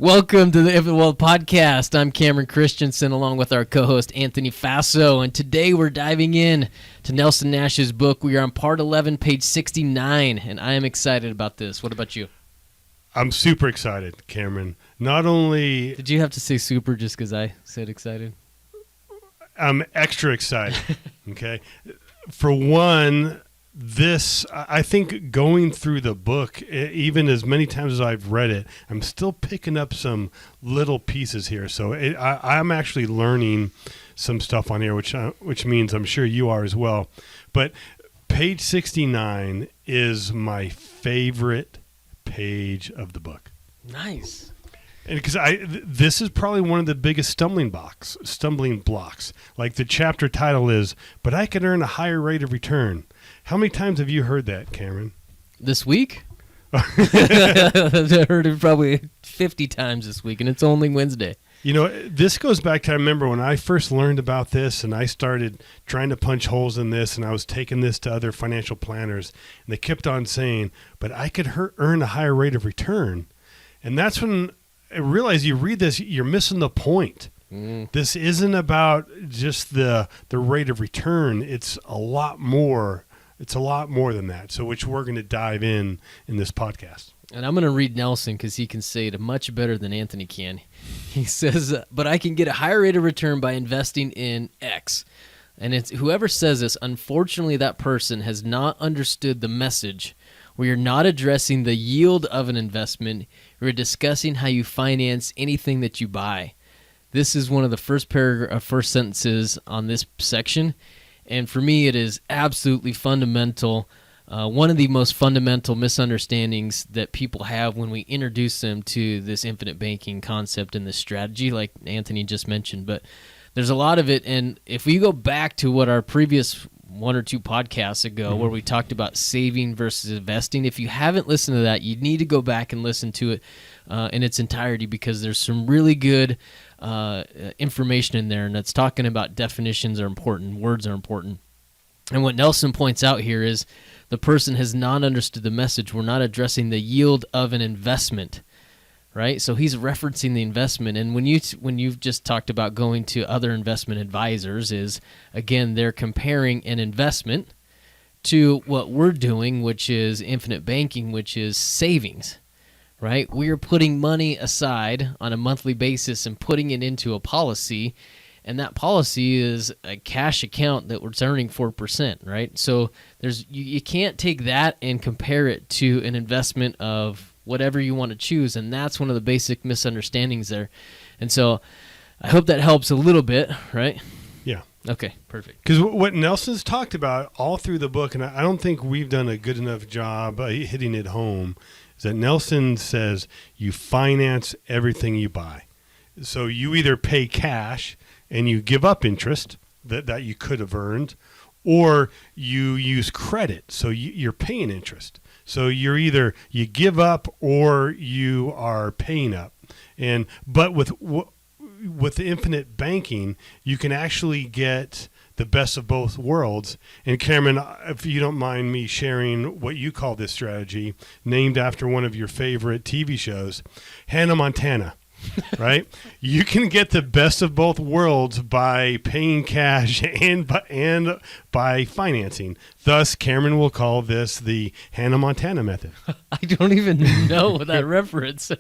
Welcome to the If It Well podcast. I'm Cameron Christensen along with our co-host Anthony Faso, and today we're diving in to Nelson Nash's book. We are on part 11, page 69, and I am excited about this. What about you? I'm super excited, Cameron. Not only... Did you have to say super just because I said excited? I'm extra excited, okay? For one... I think going through the book, even as many times as I've read it, I'm still picking up some little pieces here. So I'm actually learning some stuff on here, which means I'm sure you are as well. But page 69 is my favorite page of the book. Nice. And because this is probably one of the biggest stumbling blocks. Like the chapter title is, "But I could earn a higher rate of return." How many times have you heard that, Cameron? This week? I've heard it probably 50 times this week, and it's only Wednesday. You know, this goes back to, I remember when I first learned about this and I started trying to punch holes in this, and I was taking this to other financial planners, and they kept on saying, but I could earn a higher rate of return. And that's when I realized you read this, you're missing the point. This isn't about just the rate of return. It's a lot more. It's a lot more than that, so which we're going to dive in this podcast. And I'm going to read Nelson because he can say it much better than Anthony can. He says, but I can get a higher rate of return by investing in X. And it's whoever says this, unfortunately, that person has not understood the message. We are not addressing the yield of an investment. We're discussing how you finance anything that you buy. This is one of the first sentences on this section. And for me, it is absolutely fundamental. One of the most fundamental misunderstandings that people have when we introduce them to this infinite banking concept and this strategy, like Anthony just mentioned. But there's a lot of it. And if we go back to what our previous one or two podcasts ago, where we talked about saving versus investing, if you haven't listened to that, you need to go back and listen to it in its entirety, because there's some really good information in there, and it's talking about definitions are important, words are important. And what Nelson points out here is the person has not understood the message. We're not addressing the yield of an investment, right? So he's referencing the investment. And when you've just talked about going to other investment advisors, is again, they're comparing an investment to what we're doing, which is infinite banking, which is savings. Right? We are putting money aside on a monthly basis and putting it into a policy, and that policy is a cash account that we're earning 4%, right? So you can't take that and compare it to an investment of whatever you want to choose, and that's one of the basic misunderstandings there. And so I hope that helps a little bit, right? Yeah. Okay, perfect. Because what Nelson's talked about all through the book, and I don't think we've done a good enough job hitting it home, that Nelson says you finance everything you buy. So you either pay cash and you give up interest that you could have earned, or you use credit, so you're paying interest. So you're either you give up or you are paying up. But with infinite banking, you can actually get the best of both worlds. And Cameron, if you don't mind me sharing what you call this strategy, named after one of your favorite TV shows, Hannah Montana, right? You can get the best of both worlds by paying cash and by financing. Thus, Cameron will call this the Hannah Montana method. I don't even know that reference.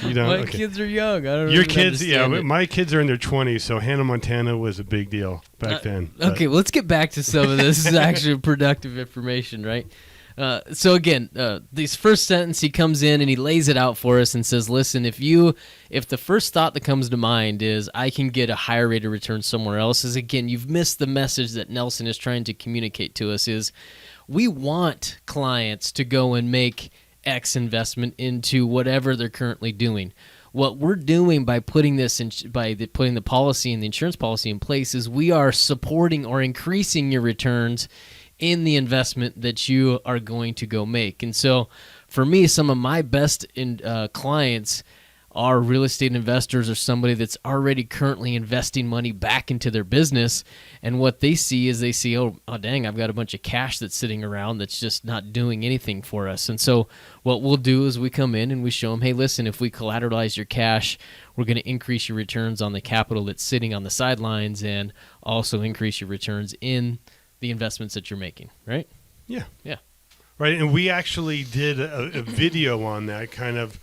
You don't? My Okay. kids are young. I don't know. Your kids, yeah. My kids are in their 20s, so Hannah Montana was a big deal back then. Okay, well, let's get back to some of this. This is actually productive information, right? So again, this first sentence, he comes in and he lays it out for us and says, listen, if the first thought that comes to mind is I can get a higher rate of return somewhere else, is again, you've missed the message that Nelson is trying to communicate to us. Is we want clients to go and make X investment into whatever they're currently doing. What we're doing by putting this in, putting the policy and the insurance policy in place, is we are supporting or increasing your returns in the investment that you are going to go make. And so for me, some of my best clients are real estate investors or somebody that's already currently investing money back into their business. And what they see is they see, oh dang, I've got a bunch of cash that's sitting around that's just not doing anything for us. And so what we'll do is we come in and we show them, hey, listen, if we collateralize your cash, we're going to increase your returns on the capital that's sitting on the sidelines and also increase your returns in the investments that you're making, right? Yeah. Yeah. Right. And we actually did a video on that kind of,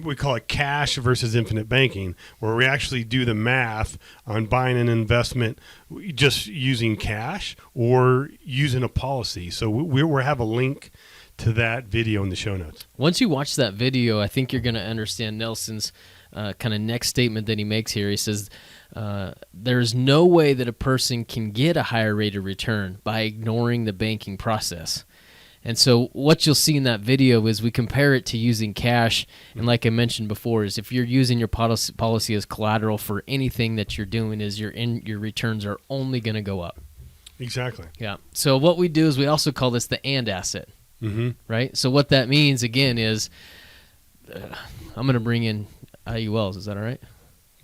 we call it cash versus infinite banking, where we actually do the math on buying an investment just using cash or using a policy. So we'll have a link to that video in the show notes. Once you watch that video, I think you're going to understand Nelson's kind of next statement that he makes here. He says, there's no way that a person can get a higher rate of return by ignoring the banking process. And so what you'll see in that video is we compare it to using cash. And like I mentioned before, is if you're using your policy as collateral for anything that you're doing, is your returns are only going to go up. Exactly. Yeah. So what we do is we also call this the and asset, right? So what that means, again, is I'm going to bring in IULs. Is that all right?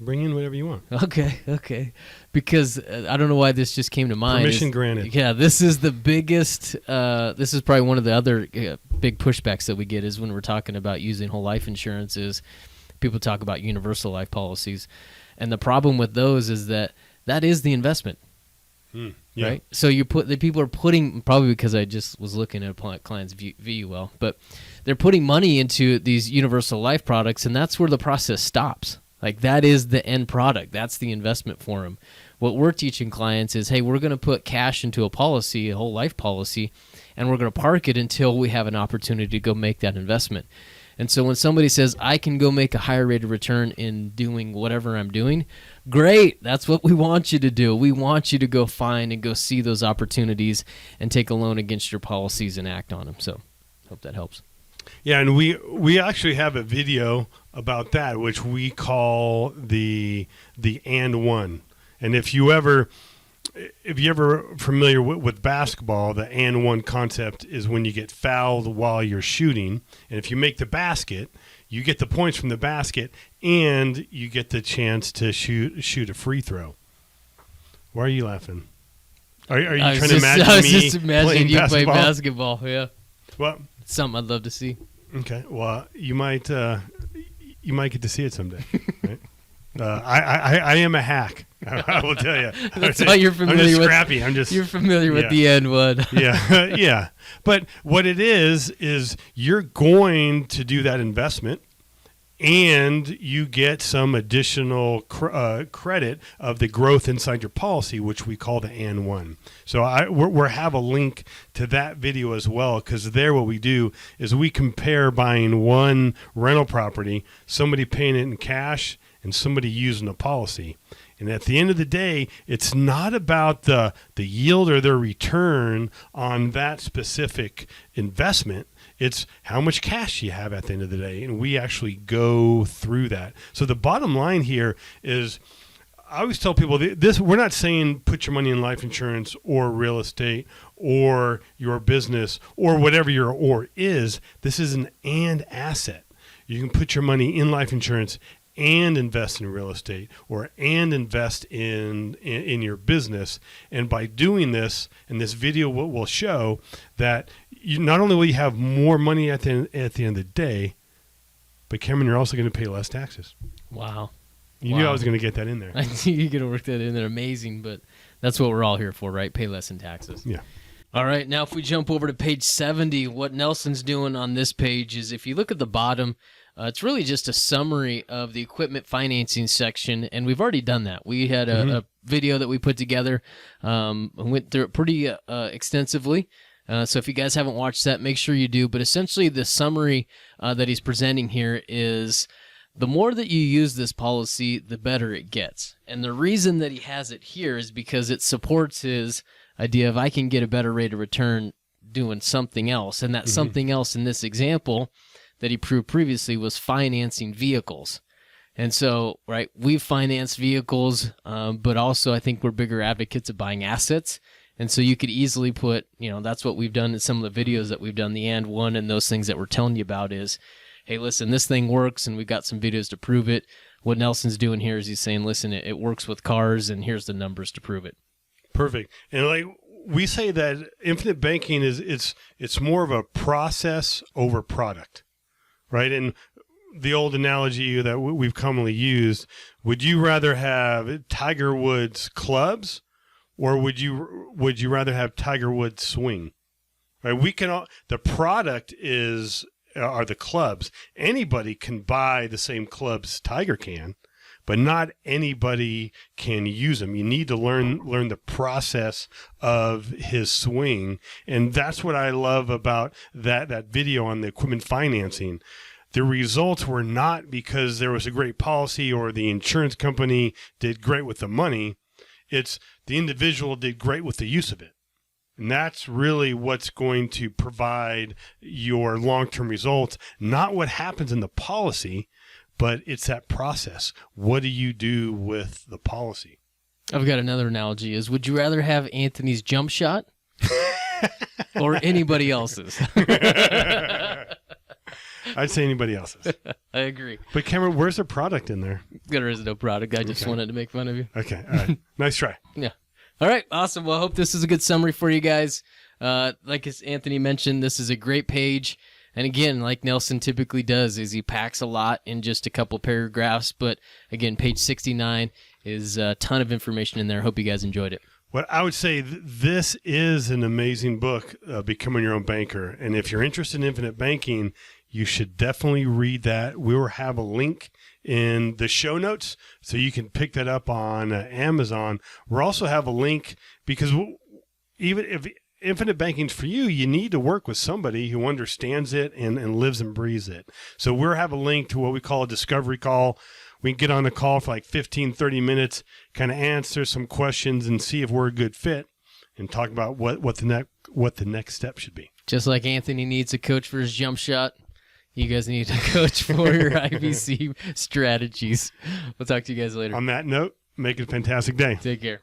Bring in whatever you want. Okay. Because I don't know why this just came to mind. Permission granted. Yeah, this is the biggest, this is probably one of the other big pushbacks that we get is when we're talking about using whole life insurance is people talk about universal life policies. And the problem with those is that is the investment. Yeah. Right? So the people are putting, probably because I just was looking at a client's VUL, but they're putting money into these universal life products, and that's where the process stops. Like that is the end product. That's the investment for them. What we're teaching clients is, hey, we're going to put cash into a policy, a whole life policy, and we're going to park it until we have an opportunity to go make that investment. And so when somebody says, I can go make a higher rate of return in doing whatever I'm doing, great. That's what we want you to do. We want you to go find and go see those opportunities and take a loan against your policies and act on them. So hope that helps. Yeah, and we actually have a video about that, which we call the and one. And if you're ever familiar with basketball, the and one concept is when you get fouled while you're shooting, and if you make the basket, you get the points from the basket, and you get the chance to shoot a free throw. Why are you laughing? Are you trying to imagine me? I was just imagining you play basketball. Yeah. Well, it's something I'd love to see. Okay. Well, you might get to see it someday. Right? I am a hack. I will tell you. That's why you're familiar I'm just with. Scrappy. You're familiar with the end one. Yeah. But what it is you're going to do that investment, and you get some additional credit of the growth inside your policy, which we call the and one. So we'll have a link to that video as well, because there what we do is we compare buying one rental property, somebody paying it in cash, and somebody using a policy. And at the end of the day, it's not about the yield or the return on that specific investment. It's how much cash you have at the end of the day. And we actually go through that. So the bottom line here is, I always tell people this: we're not saying put your money in life insurance or real estate or your business or whatever your or is. This is an and asset. You can put your money in life insurance and invest in real estate, or and invest in your business. And by doing this, and this video will show that you not only will you have more money at the end of the day, but Cameron, you're also going to pay less taxes. Wow. You knew I was going to get that in there. I knew you were going to work that in there. Amazing, but that's what we're all here for, right? Pay less in taxes. Yeah. All right, now if we jump over to page 70, what Nelson's doing on this page is, if you look at the bottom, it's really just a summary of the equipment financing section, and we've already done that. We had a video that we put together, went through it pretty extensively. So if you guys haven't watched that, make sure you do. But essentially the summary that he's presenting here is, the more that you use this policy, the better it gets. And the reason that he has it here is because it supports his idea of, I can get a better rate of return doing something else. And that something else in this example that he proved previously was financing vehicles. And so, right, we've financed vehicles, but also I think we're bigger advocates of buying assets. And so you could easily put, that's what we've done in some of the videos that we've done, the and one and those things that we're telling you about is, hey, listen, this thing works, and we've got some videos to prove it. What Nelson's doing here is he's saying, listen, it works with cars, and here's the numbers to prove it. Perfect. And like we say that infinite banking it's more of a process over product, right? And the old analogy that we've commonly used, would you rather have Tiger Woods clubs, or would you rather have Tiger Woods swing? Right? The product are the clubs. Anybody can buy the same clubs Tiger can, but not anybody can use them. You need to learn the process of his swing, and that's what I love about that video on the equipment financing. The results were not because there was a great policy or the insurance company did great with the money. It's the individual did great with the use of it. And that's really what's going to provide your long-term results, not what happens in the policy, but it's that process. What do you do with the policy? I've got another analogy is, would you rather have Anthony's jump shot or anybody else's? I'd say anybody else's. I agree. But Cameron, where's the product in there? There is no product. I just wanted to make fun of you. Okay. All right. Nice try. Yeah. All right. Awesome. Well, I hope this is a good summary for you guys. Like as Anthony mentioned, this is a great page. And again, like Nelson typically does, is he packs a lot in just a couple paragraphs. But again, page 69 is a ton of information in there. Hope you guys enjoyed it. What I would say, this is an amazing book, Becoming Your Own Banker. And if you're interested in infinite banking, you should definitely read that. We will have a link in the show notes so you can pick that up on Amazon. We'll also have a link because even if infinite banking's for you, you need to work with somebody who understands it and lives and breathes it. So we'll have a link to what we call a discovery call. We can get on a call for like 15, 30 minutes, kind of answer some questions and see if we're a good fit and talk about what the next step should be. Just like Anthony needs a coach for his jump shot, you guys need a coach for your IBC strategies. We'll talk to you guys later. On that note, make it a fantastic day. Take care.